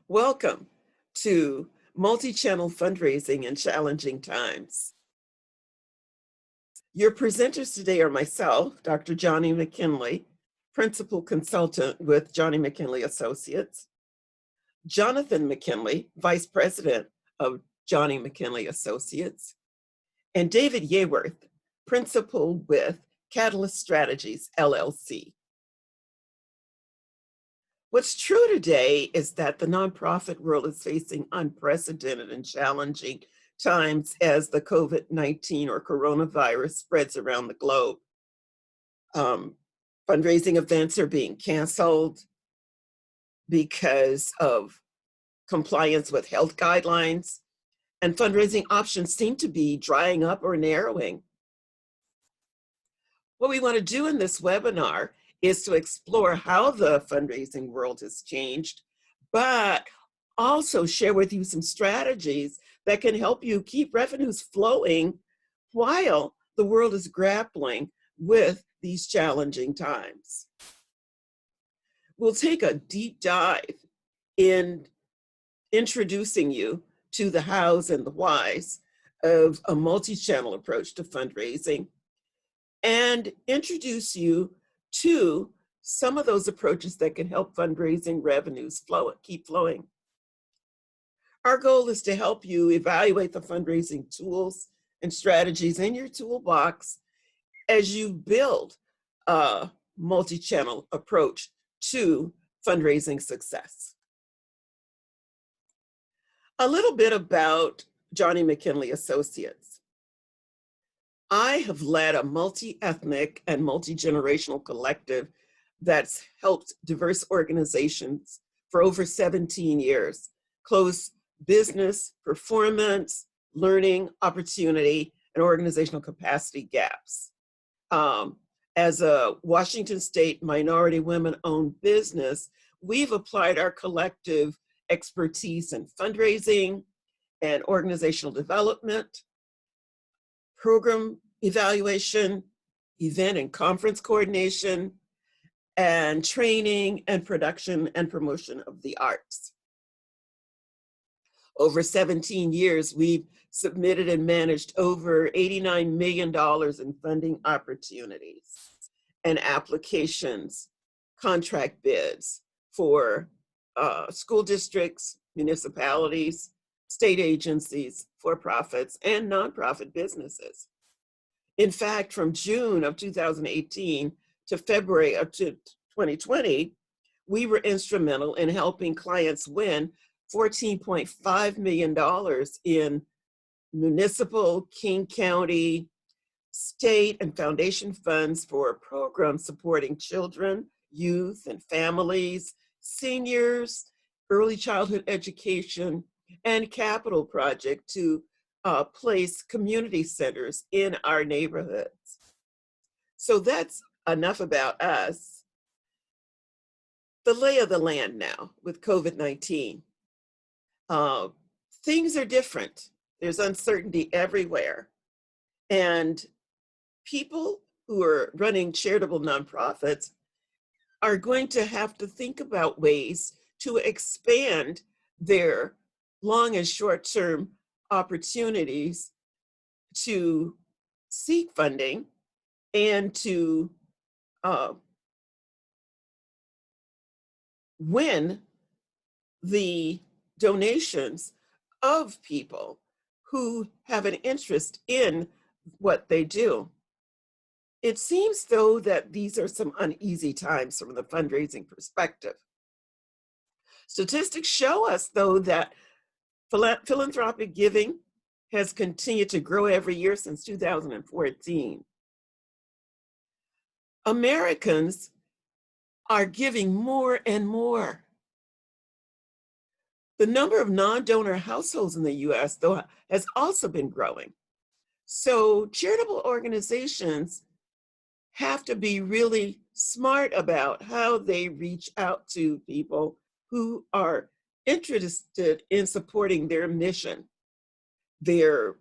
Welcome to Multichannel Fundraising in Challenging Times. Your presenters today are myself, Dr. Johnny McKinley, Principal Consultant with Johnny McKinley Associates, Jonathan McKinley, Vice President of Johnny McKinley Associates, and David Yeaworth, Principal with Catalyst Strategies, LLC. What's true today is that the nonprofit world is facing unprecedented and challenging times as the COVID-19 or coronavirus spreads around the globe. Fundraising events are being canceled because of compliance with health guidelines, and fundraising options seem to be drying up or narrowing. What we want to do in this webinar is to explore how the fundraising world has changed, but also share with you some strategies that can help you keep revenues flowing while the world is grappling with these challenging times. We'll take a deep dive in introducing you to the hows and the whys of a multi-channel approach to fundraising and introduce you to some of those approaches that can help fundraising revenues keep flowing. Our goal is to help you evaluate the fundraising tools and strategies in your toolbox as you build a multi-channel approach to fundraising success. A little bit about Johnny McKinley Associates. I have led a multi-ethnic and multi-generational collective that's helped diverse organizations for over 17 years close business, performance, learning, opportunity, and organizational capacity gaps. As a Washington State minority women-owned business, we've applied our collective expertise in fundraising and organizational development, program evaluation, event and conference coordination, and training and production and promotion of the arts. Over 17 years, we've submitted and managed over $89 million in funding opportunities and applications, contract bids for school districts, municipalities, state agencies, for-profits, and nonprofit businesses. In fact, from June of 2018 to February of 2020, we were instrumental in helping clients win $14.5 million in municipal, King County, state, and foundation funds for programs supporting children, youth, and families, seniors, early childhood education, and capital project to place community centers in our neighborhoods. So that's enough about us. The lay of the land now with COVID-19. Things are different. There's uncertainty everywhere. And people who are running charitable nonprofits are going to have to think about ways to expand their long and short-term opportunities to seek funding and to win the donations of people who have an interest in what they do. It seems, though, that these are some uneasy times from the fundraising perspective. Statistics show us, though, that philanthropic giving has continued to grow every year since 2014. Americans are giving more and more. The number of non-donor households in the US, though, has also been growing. So charitable organizations have to be really smart about how they reach out to people who are interested in supporting their mission. They're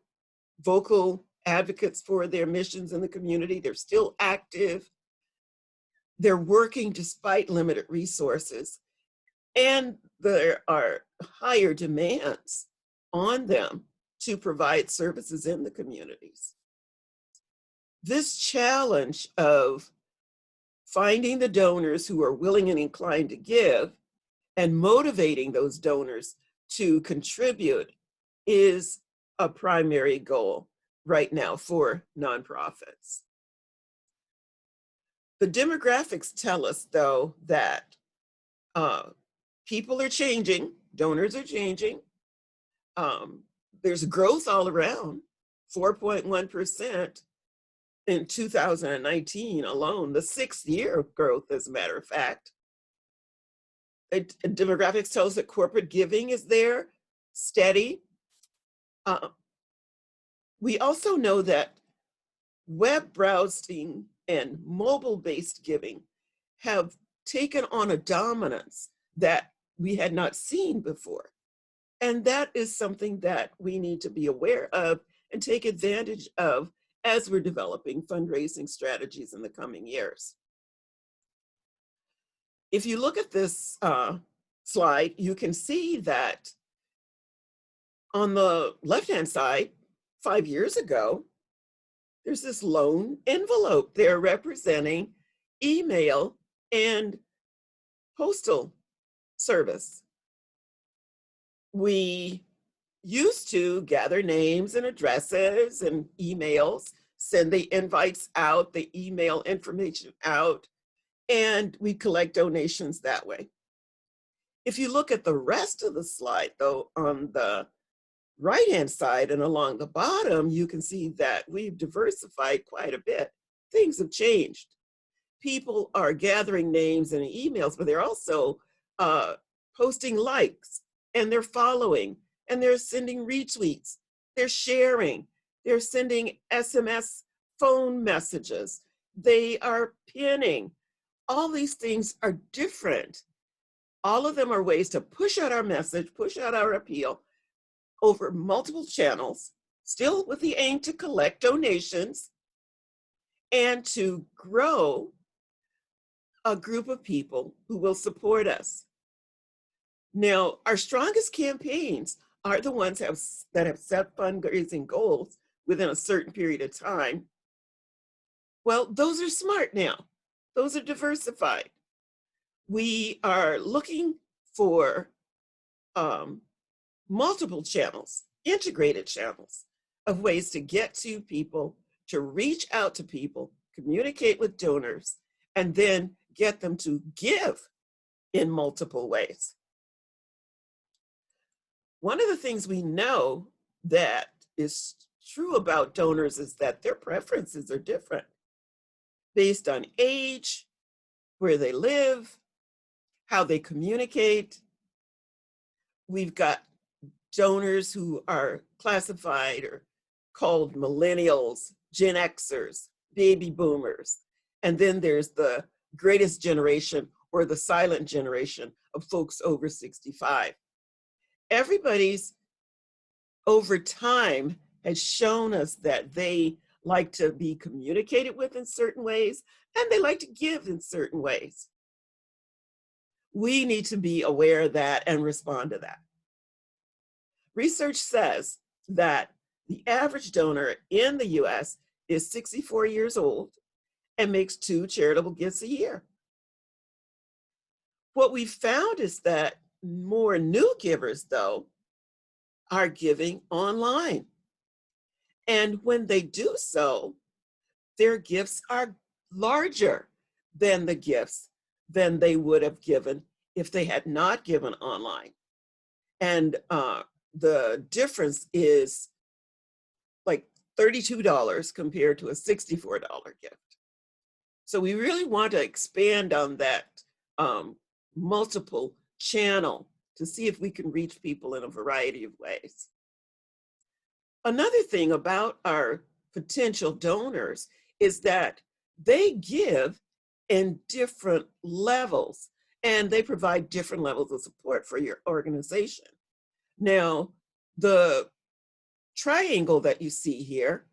vocal advocates for their missions in the community. They're still active. They're working despite limited resources. And there are higher demands on them to provide services in the communities. This challenge of finding the donors who are willing and inclined to give and motivating those donors to contribute is a primary goal right now for nonprofits. The demographics tell us, though, that people are changing, donors are changing. There's growth all around, 4.1% in 2019 alone, the 6th year of growth, as a matter of fact. Demographics tell us that corporate giving is there, steady. We also know that web browsing and mobile-based giving have taken on a dominance that we had not seen before. And that is something that we need to be aware of and take advantage of as we're developing fundraising strategies in the coming years. If you look at this slide, you can see that on the left-hand side, 5 years ago, there's this lone envelope there representing email and postal service. We used to gather names and addresses and emails, send the invites out, the email information out, and we collect donations that way. If you look at the rest of the slide, though, on the right-hand side and along the bottom, you can see that we've diversified quite a bit. Things have changed. People are gathering names and emails, but they're also posting likes, and they're following, and they're sending retweets, they're sharing, they're sending SMS phone messages, they are pinning. All these things are different. All of them are ways to push out our message, push out our appeal over multiple channels, still with the aim to collect donations and to grow a group of people who will support us. Now, our strongest campaigns are the ones that have set fundraising goals within a certain period of time. Well, those are smart now. Those are diversified. We are looking for multiple channels, integrated channels of ways to get to people, to reach out to people, communicate with donors, and then get them to give in multiple ways. One of the things we know that is true about donors is that their preferences are different based on age, where they live, how they communicate. We've got donors who are classified or called millennials, Gen Xers, baby boomers, and then there's the greatest generation or the silent generation of folks over 65. Everybody's over time has shown us that they like to be communicated with in certain ways, and they like to give in certain ways. We need to be aware of that and respond to that. Research says that the average donor in the US is 64 years old and makes 2 charitable gifts a year. What we found is that more new givers, though, are giving online. And when they do so, their gifts are larger than the gifts than they would have given if they had not given online. And the difference is like $32 compared to a $64 gift. So we really want to expand on that multiple channel to see if we can reach people in a variety of ways. Another thing about our potential donors is that they give in different levels and they provide different levels of support for your organization. Now, the triangle that you see here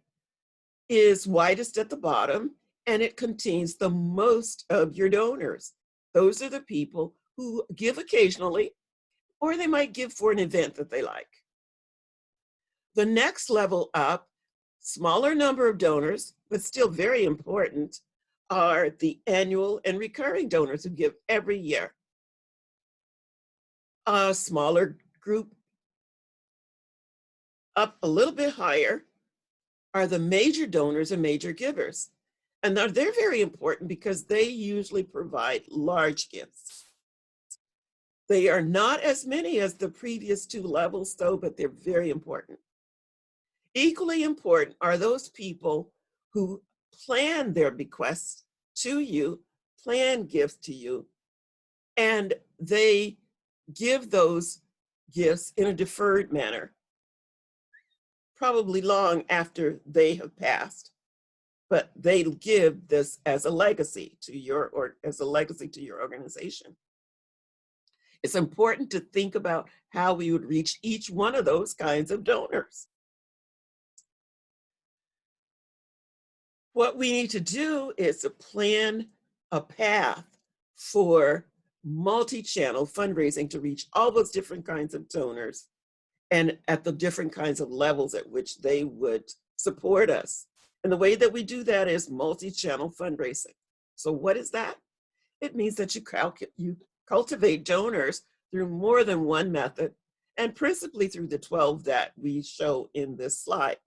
is widest at the bottom and it contains the most of your donors. Those are the people who give occasionally, or they might give for an event that they like. The next level up, smaller number of donors, but still very important, are the annual and recurring donors who give every year. A smaller group up a little bit higher are the major donors and major givers. And they're very important because they usually provide large gifts. They are not as many as the previous two levels though, but they're very important. Equally important are those people who plan their bequests to you, plan gifts to you, and they give those gifts in a deferred manner, probably long after they have passed, but they give this as a legacy to your organization. It's important to think about how we would reach each one of those kinds of donors. What we need to do is to plan a path for multi-channel fundraising to reach all those different kinds of donors and at the different kinds of levels at which they would support us. And the way that we do that is multi-channel fundraising. So what is that? It means that you cultivate donors through more than one method, and principally through the 12 that we show in this slide.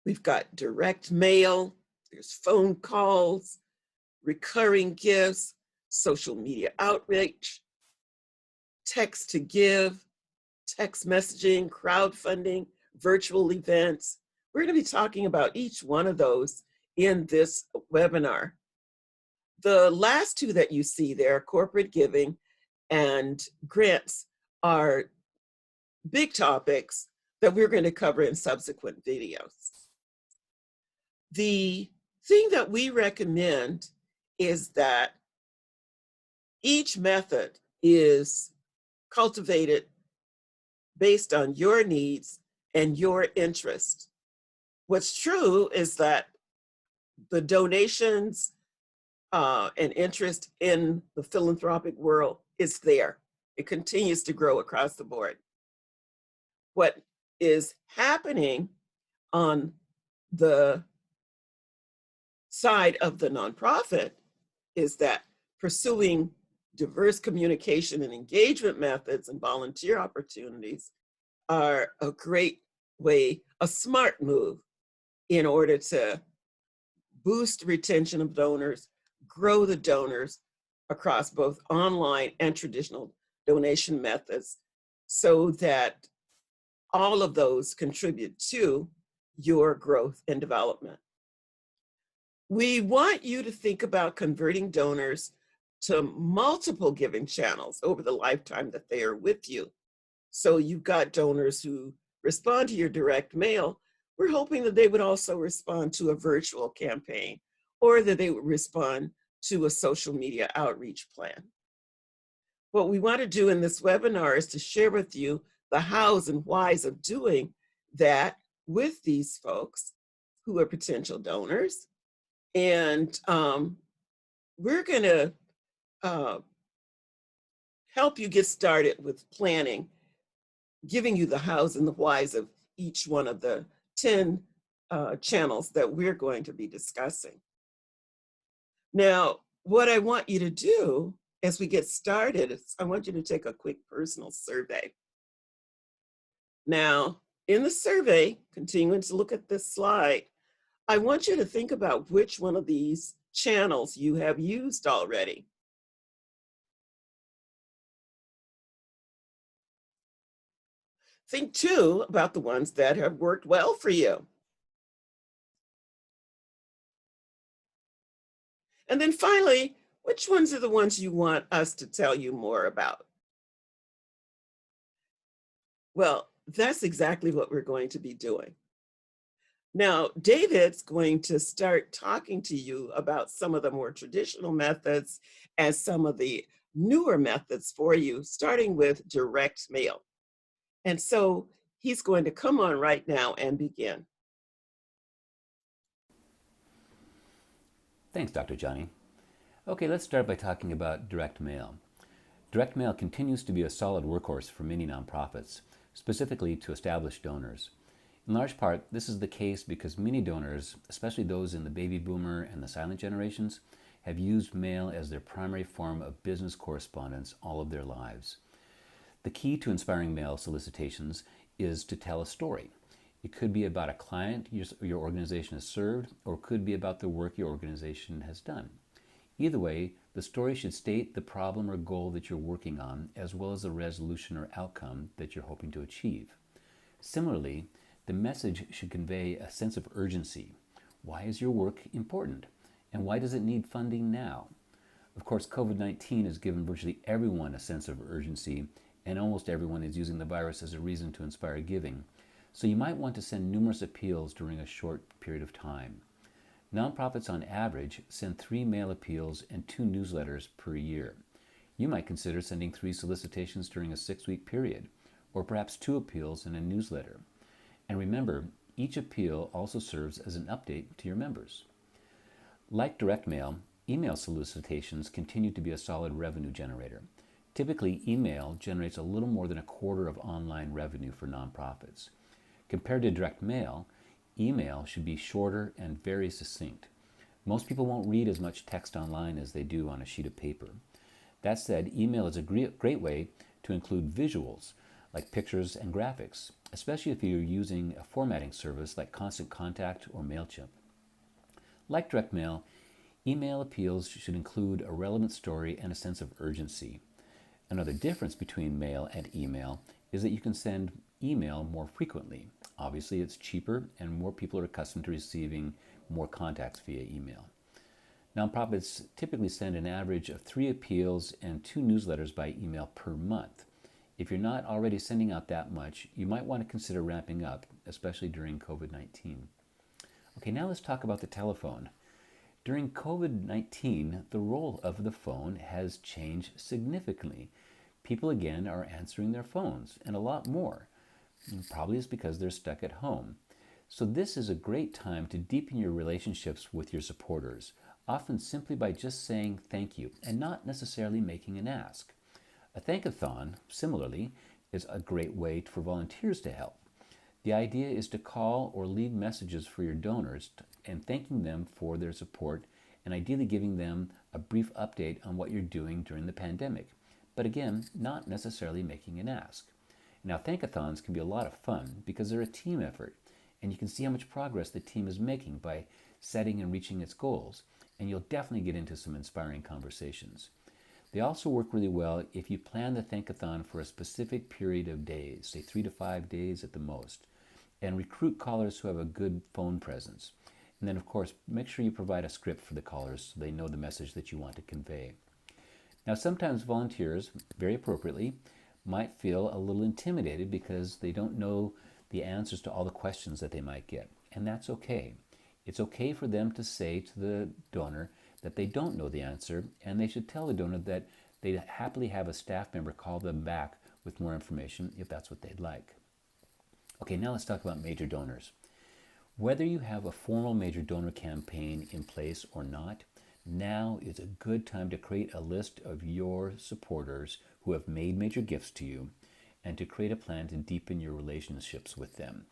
We've got direct mail, there's phone calls, recurring gifts, social media outreach, text to give, text messaging, crowdfunding, virtual events. We're going to be talking about each one of those in this webinar. The last two that you see there, corporate giving and grants, are big topics that we're going to cover in subsequent videos. The thing that we recommend is that each method is cultivated based on your needs and your interest. What's true is that the donations and interest in the philanthropic world is there. It continues to grow across the board. What is happening on the side of the nonprofit is that pursuing diverse communication and engagement methods and volunteer opportunities are a great way, a smart move in order to boost retention of donors, grow the donors across both online and traditional donation methods so that all of those contribute to your growth and development. We want you to think about converting donors to multiple giving channels over the lifetime that they are with you. So you've got donors who respond to your direct mail. We're hoping that they would also respond to a virtual campaign or that they would respond to a social media outreach plan. What we want to do in this webinar is to share with you the hows and whys of doing that with these folks who are potential donors. And we're going to help you get started with planning, giving you the hows and the whys of each one of the 10 channels that we're going to be discussing. Now, what I want you to do as we get started is I want you to take a quick personal survey. Now, in the survey, continuing to look at this slide, I want you to think about which one of these channels you have used already. Think too about the ones that have worked well for you. And then finally, which ones are the ones you want us to tell you more about? Well, that's exactly what we're going to be doing. Now, David's going to start talking to you about some of the more traditional methods and some of the newer methods for you, starting with direct mail. And so he's going to come on right now and begin. Thanks, Dr. Johnny. Okay, let's start by talking about direct mail. Direct mail continues to be a solid workhorse for many nonprofits, specifically to established donors. In large part, this is the case because many donors, especially those in the baby boomer and the silent generations, have used mail as their primary form of business correspondence all of their lives. The key to inspiring mail solicitations is to tell a story. It could be about a client your organization has served, or it could be about the work your organization has done. Either way, the story should state the problem or goal that you're working on, as well as the resolution or outcome that you're hoping to achieve. Similarly, the message should convey a sense of urgency. Why is your work important? And why does it need funding now? Of course, COVID-19 has given virtually everyone a sense of urgency, and almost everyone is using the virus as a reason to inspire giving. So you might want to send numerous appeals during a short period of time. Nonprofits on average send 3 mail appeals and 2 newsletters per year. You might consider sending 3 solicitations during a 6-week period, or perhaps 2 appeals and a newsletter. And remember, each appeal also serves as an update to your members. Like direct mail, email solicitations continue to be a solid revenue generator. Typically, email generates a little more than a quarter of online revenue for nonprofits. Compared to direct mail, email should be shorter and very succinct. Most people won't read as much text online as they do on a sheet of paper. That said, email is a great way to include visuals like pictures and graphics, especially if you're using a formatting service like Constant Contact or MailChimp. Like direct mail, email appeals should include a relevant story and a sense of urgency. Another difference between mail and email is that you can send email more frequently. Obviously, it's cheaper and more people are accustomed to receiving more contacts via email. Nonprofits typically send an average of 3 appeals and 2 newsletters by email per month. If you're not already sending out that much, you might want to consider ramping up, especially during COVID-19. Okay, now let's talk about the telephone. During COVID-19, the role of the phone has changed significantly. People again are answering their phones, and a lot more. Probably it's because they're stuck at home. So this is a great time to deepen your relationships with your supporters, often simply by just saying thank you and not necessarily making an ask. A thankathon, similarly, is a great way for volunteers to help. The idea is to call or leave messages for your donors and thanking them for their support and ideally giving them a brief update on what you're doing during the pandemic, but again, not necessarily making an ask. Now, thankathons can be a lot of fun because they're a team effort, and you can see how much progress the team is making by setting and reaching its goals, and you'll definitely get into some inspiring conversations. They also work really well if you plan the thankathon for a specific period of days, say 3 to 5 days at the most, and recruit callers who have a good phone presence. And then, of course, make sure you provide a script for the callers so they know the message that you want to convey. Now, sometimes volunteers, very appropriately, might feel a little intimidated because they don't know the answers to all the questions that they might get. And that's okay. It's okay for them to say to the donor that they don't know the answer, and they should tell the donor that they'd happily have a staff member call them back with more information if that's what they'd like. Okay, now let's talk about major donors. Whether you have a formal major donor campaign in place or not, now is a good time to create a list of your supporters who have made major gifts to you and to create a plan to deepen your relationships with them.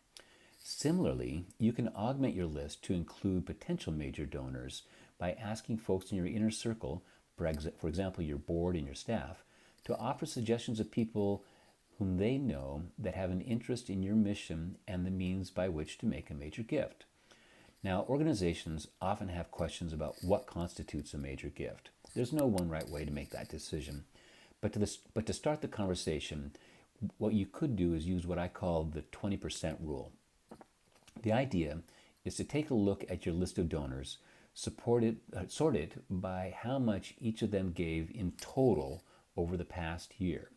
Similarly, you can augment your list to include potential major donors by asking folks in your inner circle, for example, your board and your staff, to offer suggestions of people whom they know that have an interest in your mission and the means by which to make a major gift. Now, organizations often have questions about what constitutes a major gift. There's no one right way to make that decision. But to start the conversation, what you could do is use what I call the 20% rule. The idea is to take a look at your list of donors, sort it by how much each of them gave in total over the past year.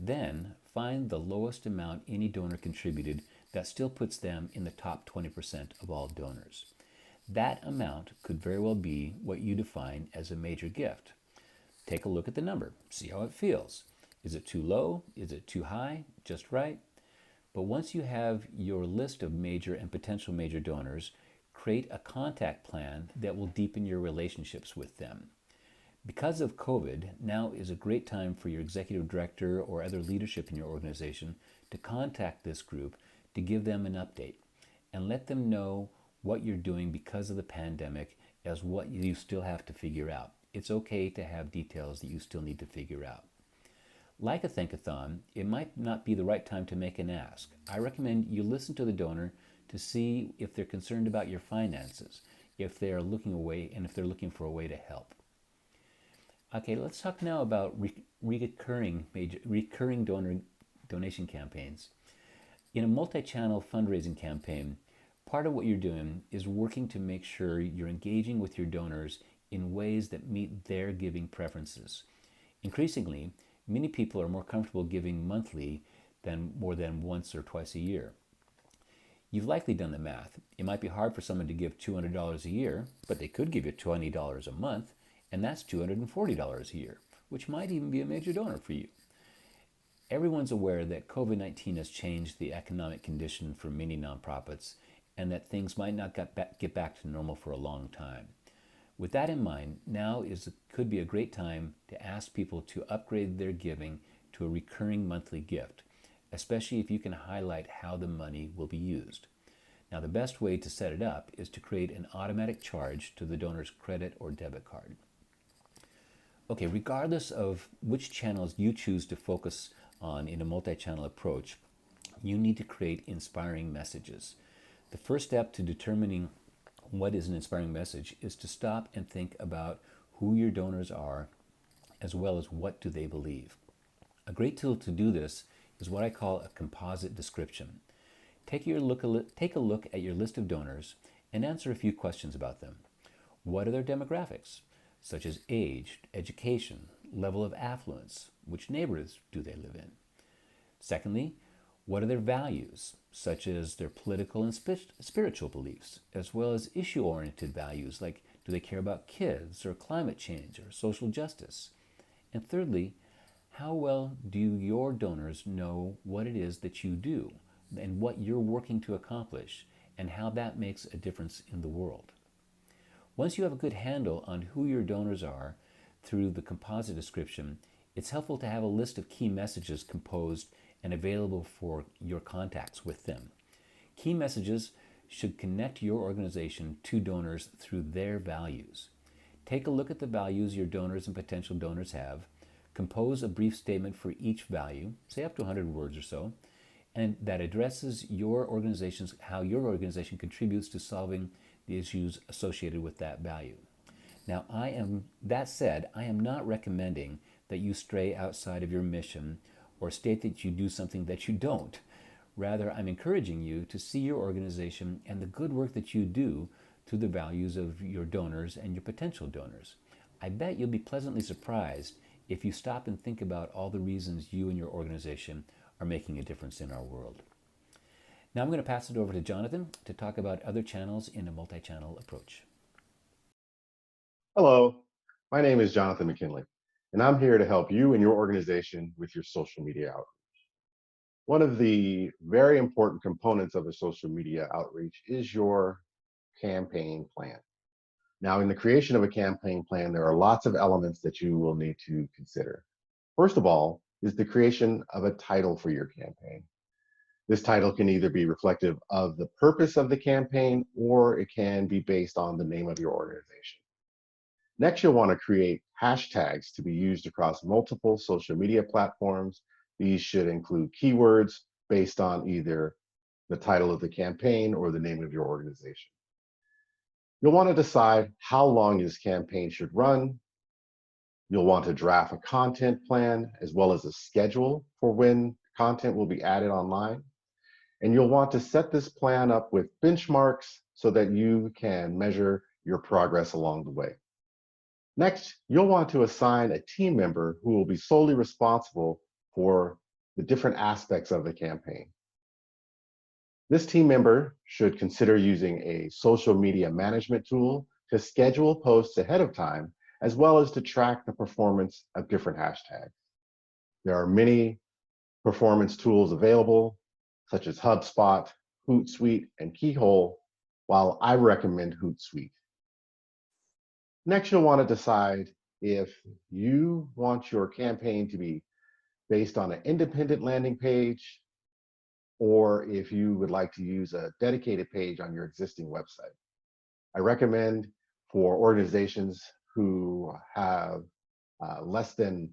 Then find the lowest amount any donor contributed that still puts them in the top 20% of all donors. That amount could very well be what you define as a major gift. Take a look at the number, see how it feels. Is it too low? Is it too high? Just right? But once you have your list of major and potential major donors, create a contact plan that will deepen your relationships with them. Because of COVID, now is a great time for your executive director or other leadership in your organization to contact this group to give them an update and let them know what you're doing because of the pandemic as what you still have to figure out. It's okay to have details that you still need to figure out. Like a thankathon, it might not be the right time to make an ask. I recommend you listen to the donor to see if they're concerned about your finances, if they're looking away, and if they're looking for a way to help. Okay, let's talk now about recurring donation campaigns. In a multi-channel fundraising campaign, part of what you're doing is working to make sure you're engaging with your donors in ways that meet their giving preferences. Increasingly, many people are more comfortable giving monthly than more than once or twice a year. You've likely done the math. It might be hard for someone to give $200 a year, but they could give you $20 a month, and that's $240 a year, which might even be a major donor for you. Everyone's aware that COVID-19 has changed the economic condition for many nonprofits and that things might not get back to normal for a long time. With that in mind, now could be a great time to ask people to upgrade their giving to a recurring monthly gift, especially if you can highlight how the money will be used. Now, the best way to set it up is to create an automatic charge to the donor's credit or debit card. Okay, regardless of which channels you choose to focus on in a multi-channel approach, you need to create inspiring messages. The first step to determining what is an inspiring message is to stop and think about who your donors are, as well as what do they believe. A great tool to do this is what I call a composite description. Take a look at your list of donors and answer a few questions about them. What are their demographics, such as age, education, level of affluence? Which neighborhoods do they live in? Secondly, what are their values, such as their political and spiritual beliefs, as well as issue-oriented values, like do they care about kids or climate change or social justice? And thirdly, how well do your donors know what it is that you do and what you're working to accomplish and how that makes a difference in the world? Once you have a good handle on who your donors are through the composite description, it's helpful to have a list of key messages composed and available for your contacts with them. Key messages should connect your organization to donors through their values. Take a look at the values your donors and potential donors have, compose a brief statement for each value, say up to 100 words or so, and that addresses how your organization contributes to solving the issues associated with that value. Now, that said, I am not recommending that you stray outside of your mission or state that you do something that you don't. Rather, I'm encouraging you to see your organization and the good work that you do to the values of your donors and your potential donors. I bet you'll be pleasantly surprised if you stop and think about all the reasons you and your organization are making a difference in our world. Now I'm going to pass it over to Jonathan to talk about other channels in a multi-channel approach. Hello, my name is Jonathan McKinley, and I'm here to help you and your organization with your social media outreach. One of the very important components of a social media outreach is your campaign plan. Now, in the creation of a campaign plan, there are lots of elements that you will need to consider. First of all is the creation of a title for your campaign. This title can either be reflective of the purpose of the campaign or it can be based on the name of your organization. Next, you'll want to create hashtags to be used across multiple social media platforms. These should include keywords based on either the title of the campaign or the name of your organization. You'll want to decide how long this campaign should run. You'll want to draft a content plan as well as a schedule for when content will be added online. And you'll want to set this plan up with benchmarks so that you can measure your progress along the way. Next, you'll want to assign a team member who will be solely responsible for the different aspects of the campaign. This team member should consider using a social media management tool to schedule posts ahead of time, as well as to track the performance of different hashtags. There are many performance tools available, such as HubSpot, Hootsuite, and Keyhole, while I recommend Hootsuite. Next, you'll want to decide if you want your campaign to be based on an independent landing page, or if you would like to use a dedicated page on your existing website. I recommend for organizations who have less than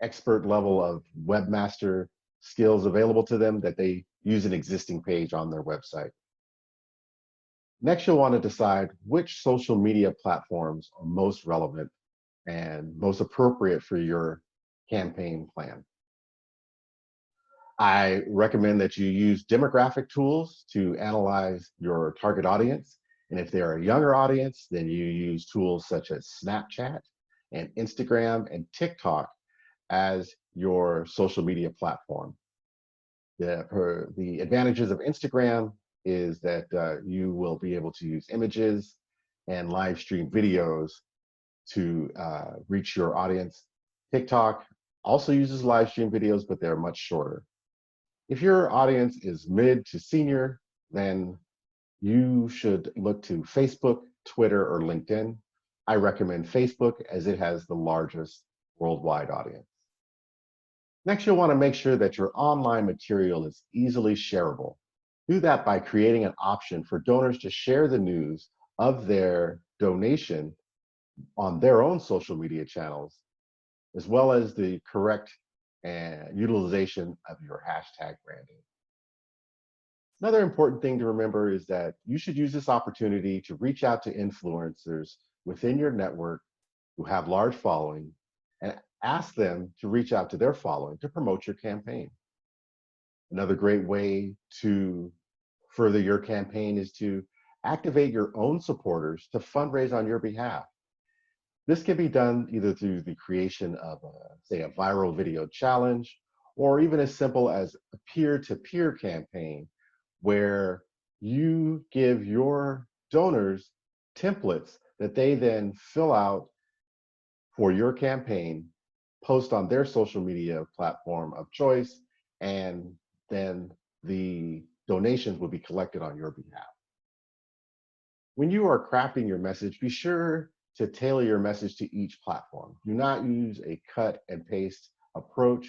expert level of webmaster skills available to them that they use an existing page on their website. Next, you'll want to decide which social media platforms are most relevant and most appropriate for your campaign plan. I recommend that you use demographic tools to analyze your target audience. And if they're a younger audience, then you use tools such as Snapchat and Instagram and TikTok as your social media platform. The advantages of Instagram is that you will be able to use images and live stream videos to reach your audience. TikTok also uses live stream videos, but they're much shorter. If your audience is mid to senior, then you should look to Facebook, Twitter, or LinkedIn. I recommend Facebook as it has the largest worldwide audience. Next, you'll want to make sure that your online material is easily shareable. Do that by creating an option for donors to share the news of their donation on their own social media channels, as well as the correct utilization of your hashtag branding. Another important thing to remember is that you should use this opportunity to reach out to influencers within your network who have large following and ask them to reach out to their following to promote your campaign. Another great way to further your campaign is to activate your own supporters to fundraise on your behalf. This can be done either through the creation of, say, a viral video challenge, or even as simple as a peer-to-peer campaign where you give your donors templates that they then fill out for your campaign, post on their social media platform of choice, and then the donations will be collected on your behalf. When you are crafting your message, be sure to tailor your message to each platform. Do not use a cut and paste approach,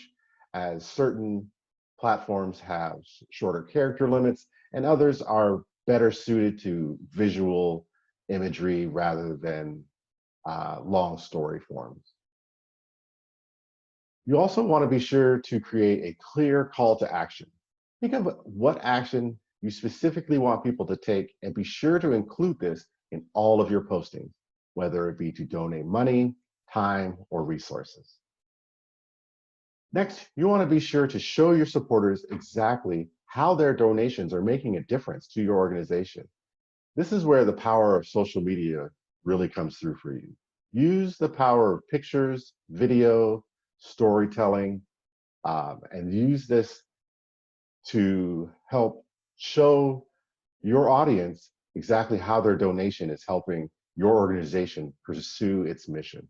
as certain platforms have shorter character limits and others are better suited to visual imagery rather than long story forms. You also want to be sure to create a clear call to action. Think of what action you specifically want people to take and be sure to include this in all of your postings, whether it be to donate money, time, or resources. Next, you want to be sure to show your supporters exactly how their donations are making a difference to your organization. This is where the power of social media really comes through for you. Use the power of pictures, video, storytelling, and use this to help show your audience exactly how their donation is helping your organization pursue its mission.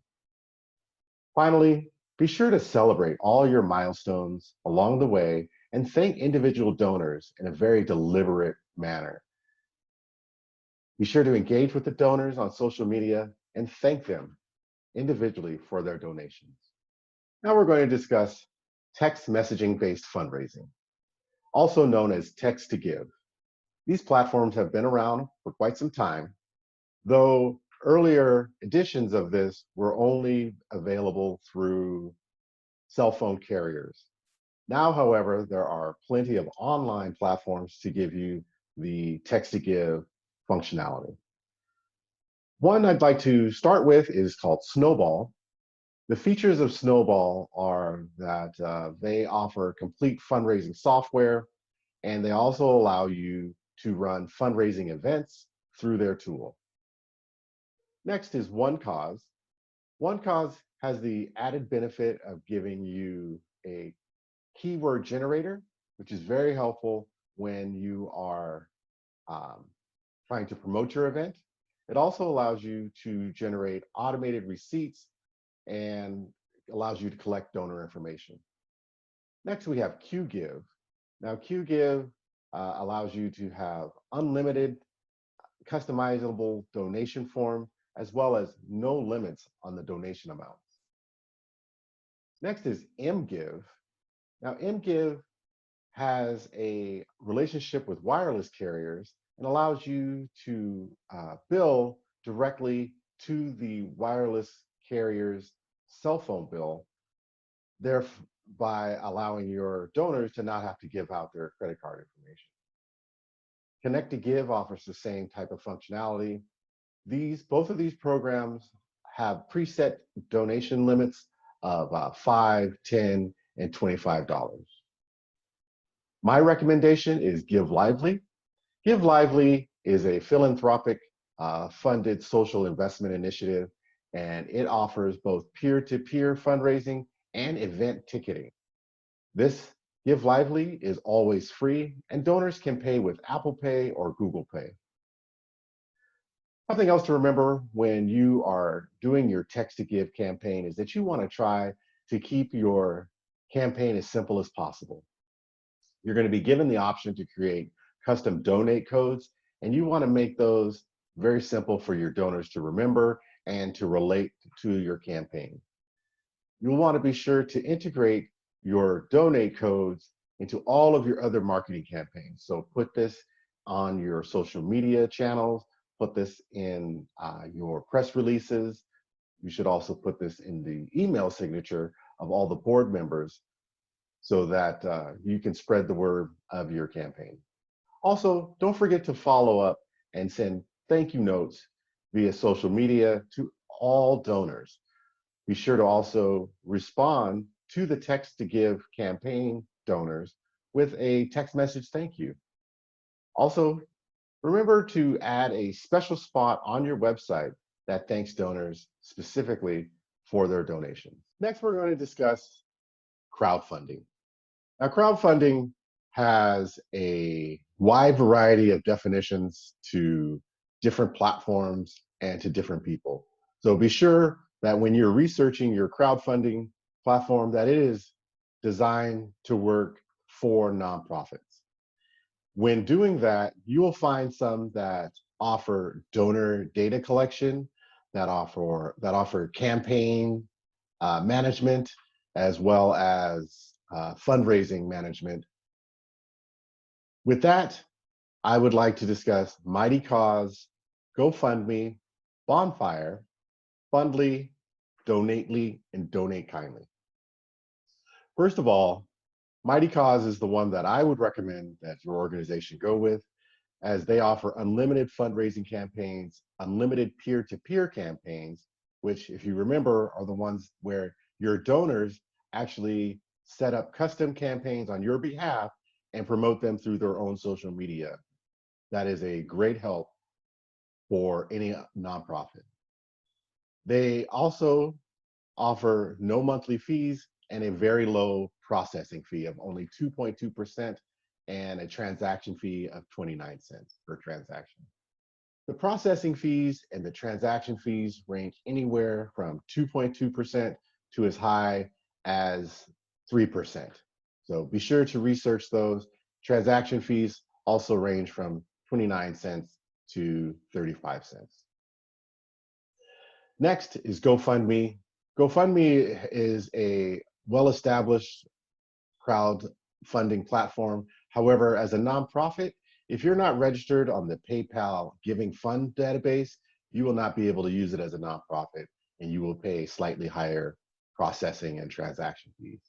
Finally, be sure to celebrate all your milestones along the way and thank individual donors in a very deliberate manner. Be sure to engage with the donors on social media and thank them individually for their donations. Now we're going to discuss text messaging-based fundraising, also known as text to give. These platforms have been around for quite some time, though earlier editions of this were only available through cell phone carriers. Now, however, there are plenty of online platforms to give you the text to give functionality. One I'd like to start with is called Snowball. The features of Snowball are that they offer complete fundraising software, and they also allow you to run fundraising events through their tool. Next is One Cause. One Cause has the added benefit of giving you a keyword generator, which is very helpful when you are trying to promote your event. It also allows you to generate automated receipts and allows you to collect donor information. Next, we have QGive. Now, QGive allows you to have unlimited customizable donation form as well as no limits on the donation amounts. Next is mGive. Now, mGive has a relationship with wireless carriers and allows you to bill directly to the wireless carrier's cell phone bill, thereby allowing your donors to not have to give out their credit card information. Connect to Give offers the same type of functionality. Both of these programs have preset donation limits of $5, $10, and $25. My recommendation is Give Lively. Give Lively is a philanthropic funded social investment initiative, and it offers both peer-to-peer fundraising and event ticketing. This Give Lively is always free, and donors can pay with Apple Pay or Google Pay. Something else to remember when you are doing your Text to Give campaign is that you want to try to keep your campaign as simple as possible. You're going to be given the option to create custom donate codes, and you want to make those very simple for your donors to remember and to relate to your campaign. You'll want to be sure to integrate your donate codes into all of your other marketing campaigns. So put this on your social media channels, put this in your press releases. You should also put this in the email signature of all the board members so that you can spread the word of your campaign. Also, don't forget to follow up and send thank you notes via social media to all donors. Be sure to also respond to the Text to Give campaign donors with a text message thank you. Also, remember to add a special spot on your website that thanks donors specifically for their donations. Next, we're going to discuss crowdfunding. Now, crowdfunding has a wide variety of definitions to different platforms and to different people. So be sure that when you're researching your crowdfunding platform, that it is designed to work for nonprofits. When doing that, you will find some that offer donor data collection, that offer campaign management, as well as fundraising management. With that, I would like to discuss Mighty Cause, GoFundMe, Bonfire, Fundly, Donately, and Donate Kindly. First of all, Mighty Cause is the one that I would recommend that your organization go with, as they offer unlimited fundraising campaigns, unlimited peer-to-peer campaigns, which, if you remember, are the ones where your donors actually set up custom campaigns on your behalf and promote them through their own social media. That is a great help for any nonprofit. They also offer no monthly fees and a very low processing fee of only 2.2% and a transaction fee of 29 cents per transaction. The processing fees and the transaction fees range anywhere from 2.2% to as high as 3%. So be sure to research those. Transaction fees also range from 29 cents to 35 cents. Next is GoFundMe. GoFundMe is a well-established crowdfunding platform. However, as a nonprofit, if you're not registered on the PayPal Giving Fund database, you will not be able to use it as a nonprofit, and you will pay slightly higher processing and transaction fees.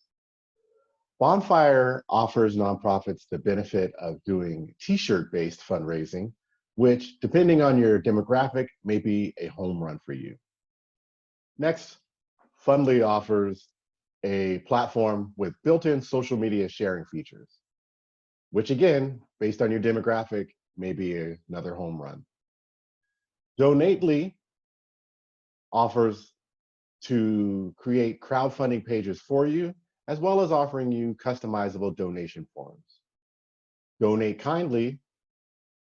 Bonfire offers nonprofits the benefit of doing t-shirt-based fundraising, which, depending on your demographic, may be a home run for you. Next, Fundly offers a platform with built-in social media sharing features, which again, based on your demographic, may be another home run. Donately offers to create crowdfunding pages for you, as well as offering you customizable donation forms. Donate Kindly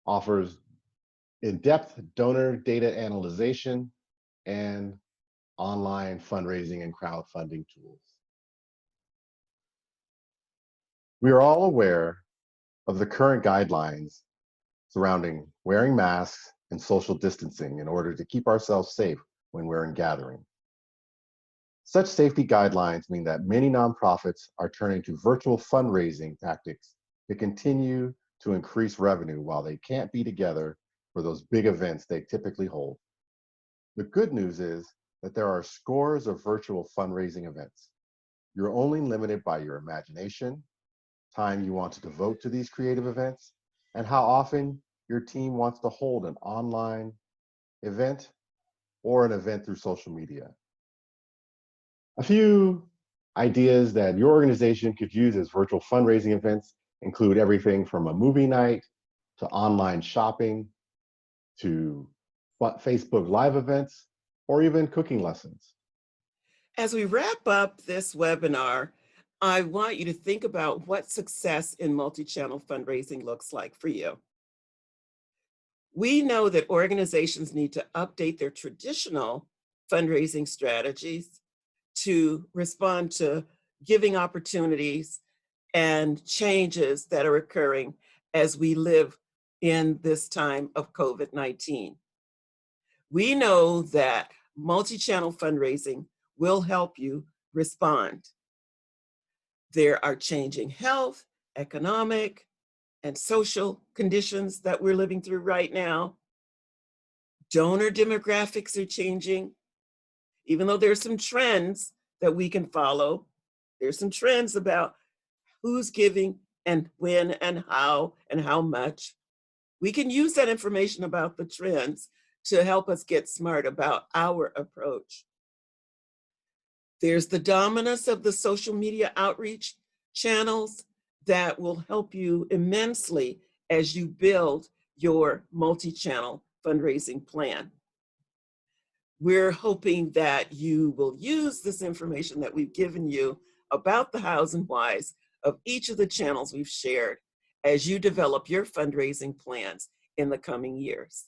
offers in-depth donor data analyzation and online fundraising and crowdfunding tools. We are all aware of the current guidelines surrounding wearing masks and social distancing in order to keep ourselves safe when we're in gathering. Such safety guidelines mean that many nonprofits are turning to virtual fundraising tactics to continue to increase revenue while they can't be together for those big events they typically hold. The good news is that there are scores of virtual fundraising events. You're only limited by your imagination, time you want to devote to these creative events, and how often your team wants to hold an online event or an event through social media. A few ideas that your organization could use as virtual fundraising events include everything from a movie night to online shopping to Facebook Live events or even cooking lessons. As we wrap up this webinar, I want you to think about what success in multi-channel fundraising looks like for you. We know that organizations need to update their traditional fundraising strategies to respond to giving opportunities and changes that are occurring as we live in this time of COVID-19. We know that multi-channel fundraising will help you respond. There are changing health, economic, and social conditions that we're living through right now. Donor demographics are changing. Even though there's some trends that we can follow, there's some trends about who's giving and when and how much. We can use that information about the trends to help us get smart about our approach. There's the dominance of the social media outreach channels that will help you immensely as you build your multi-channel fundraising plan. We're hoping that you will use this information that we've given you about the hows and whys of each of the channels we've shared as you develop your fundraising plans in the coming years.